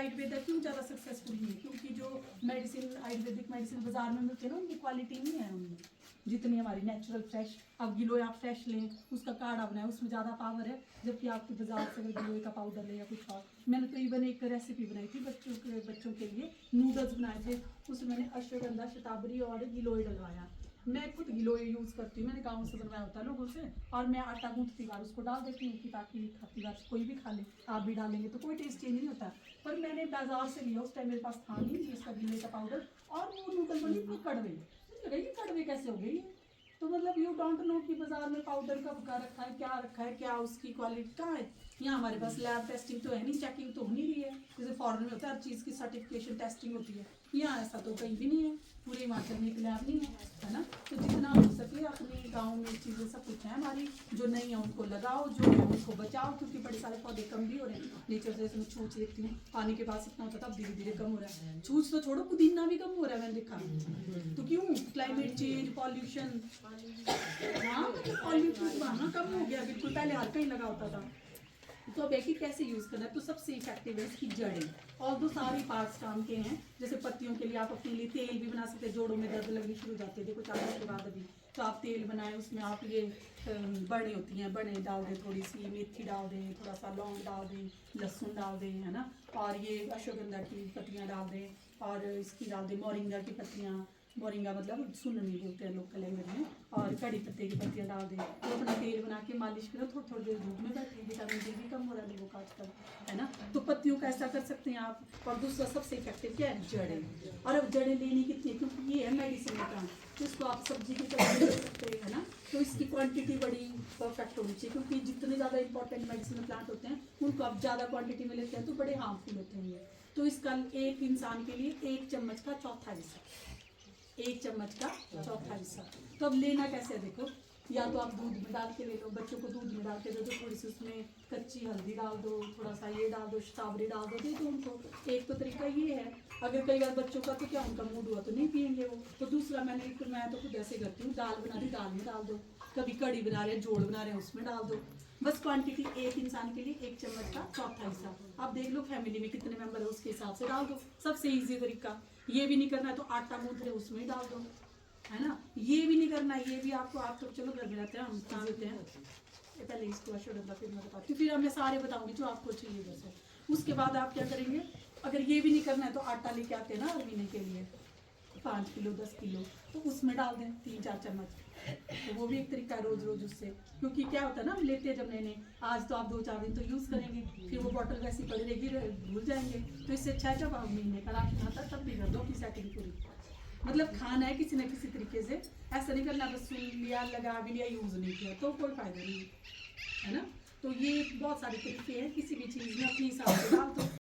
आयुर्वेदा क्यों ज़्यादा सक्सेसफुल है, क्योंकि जो मेडिसिन आयुर्वेदिक मेडिसिन बाजार में मिलते हैं ना, उनकी क्वालिटी नहीं है उनमें जितनी हमारी नेचुरल फ्रेश। अब गिलोय आप फ्रेश लें, उसका काढ़ा बनाए, उसमें ज़्यादा पावर है, जबकि आपके बाजार से अगर गिलोय का पाउडर लें या कुछ और। मैंने तो इवन एक रेसिपी बनाई थी बच्चों के लिए, नूडल्स बनाए थे, उसमें मैंने अश्वगंधा, शतावरी और गिलोय डलवाया। मैं खुद गिलोय यूज़ करती हूँ, मैंने गाँव से बनवाया होता है लोगों से, और मैं आटा गूंथती बार उसको डाल देती हूँ कि ताकि खाती बार कोई भी खा ले। आप भी डालेंगे तो कोई टेस्ट चेंज नहीं होता। पर मैंने बाजार से लिया, उस टाइम मेरे पास था नहीं इसका गिलोय का पाउडर, और वो नूडल बनी इतनी कड़वे, मुझे लगा ये कड़वे कैसे हो गई। तो मतलब यू डोंट नो कि बाजार में पाउडर कब का रखा है, क्या उसकी क्वालिटी कहाँ है। यहाँ हमारे पास लैब टेस्टिंग तो है नहीं, चेकिंग तो हो नहीं रही है, जैसे फॉरेन में होता है हर चीज़ की सर्टिफिकेशन टेस्टिंग होती है। यहाँ ऐसा तो कहीं भी नहीं है, पूरे हिमाचल में एक लैब नहीं है ना। तो जितना हो सके अपने गाँव में चीज़ें सब कुछ है हमारी, जो नहीं है उनको लगाओ, जो है उनको बचाओ, क्योंकि बड़े सारे पौधे कम भी हो रहे हैं नेचर से। इसमें छूछ देखती हूँ, पानी के पास इतना होता था, अब धीरे धीरे कम हो रहा है। छूछ तो छोड़ो, पुदीना भी कम हो रहा है मैंने देखा। तो क्यों? Climate change, pollution. हाँ, पॉल्यूशन बहाना कम हो गया बिल्कुल, पहले हर कहीं लगा होता था। तो अब एक ही कैसे यूज़ करना है, तो सबसे इफेक्टिव है इसकी जड़ें, और दो सारी पार्ट्स काम के हैं। जैसे पत्तियों के लिए आप अपने लिए तेल भी बना सकते हैं, जोड़ों में दर्द लगनी शुरू हो जाती है, देखो 40 के बाद अभी, तो आप तेल बनाएं, उसमें आप ये बड़े होती हैं, बड़े डाल दें, थोड़ी सी मेथी डाल दें, थोड़ा सा लौंग डाल दें, लहसुन डाल दें, है ना, और ये अश्वगंधा की पत्तियाँ डाल दें, और इसकी डाल दें मोरिंगा की पत्तियाँ, मोरिंगा मतलब सुननी बोलते हैं लोकल लैंग्वेज में, और कड़ी पत्ते की पत्तियाँ डाल दें, तो अपना तेल बना के मालिश करो, थोड़ी थोड़ी देर धूप में बैठे, विटामिन डी भी कम हो रहा है लोगों का आजकल, है ना। तो पत्तियों का ऐसा कर सकते हैं आप। और दूसरा सबसे इफेक्टिव क्या है, जड़ें। और अब जड़ें लेनी कितनी, क्योंकि ये है मेडिसिन का काम, तो इसको आप सब्जी की तरह ले सकते हैं, है ना। तो इसकी क्वांटिटी बड़ी परफेक्ट होनी चाहिए, क्योंकि जितने ज़्यादा इंपॉर्टेंट मेडिसिन प्लांट होते हैं उनको आप ज़्यादा क्वांटिटी में लेते हैं तो बड़े हार्मफुल होते हैं ये। तो इसका एक इंसान के लिए 1 चम्मच का चौथा हिस्सा, 1 चम्मच का चौथा हिस्सा। तो अब लेना कैसे है देखो, या तो आप दूध में डाल के ले लो, बच्चों को दूध में डाल के दे दो, थोड़ी सी उसमें कच्ची हल्दी डाल दो, थोड़ा सा ये डाल दो, शतावरी डाल दो, दे दो उनको। एक तो तरीका ये है। अगर कई बार बच्चों का तो क्या उनका मूड हुआ तो नहीं पियेंगे वो, तो दूसरा मैं तो खुद ऐसे करती हूँ, दाल बना दी, दाल में डाल दो, कभी कड़ी बना रहे हैं, जोड़ बना रहे हैं, उसमें डाल दो। बस क्वांटिटी एक इंसान के लिए 1 चम्मच का चौथा हिस्सा। आप देख लो फैमिली में कितने मेंबर है, उसके हिसाब से डाल दो। सबसे ईजी तरीका। ये भी नहीं करना है तो आटा गूंथ रहे उसमें डाल दो, है ना। ये भी नहीं करना, ये भी आपको, आप तो चलो घर में रहते हैं, हम खा लेते हैं। पहले इसको अश्वगंधा फिर मैं बताती हूँ, फिर मैं सारे बताऊंगी जो आपको चाहिए वैसे। उसके बाद आप क्या करेंगे, अगर ये भी नहीं करना है तो आटा लेके आते हैं ना अरवीने के लिए, 5 किलो 10 किलो, तो उसमें डाल दें 3-4 चम्मच। तो वो भी एक तरीका है रोज रोज उससे, क्योंकि क्या होता है ना, हम लेते हैं जब नए, आज तो आप 2-4 दिन तो यूज़ करेंगे, फिर वो बॉटल वैसी पड़ी रहेगी, भूल जाएंगे। तो इससे अच्छा है जब आप महीने का राशन आता है तब भी कर दो अपनी सेटिंग पूरी। मतलब खाना है किसी न किसी तरीके से, ऐसा नहीं करना बस सुन लिया, लगा भी लिया, यूज़ नहीं किया तो कोई फायदा नहीं है ना। तो ये बहुत सारे तरीके हैं, किसी भी चीज़ में अपने हिसाब से डाल दो।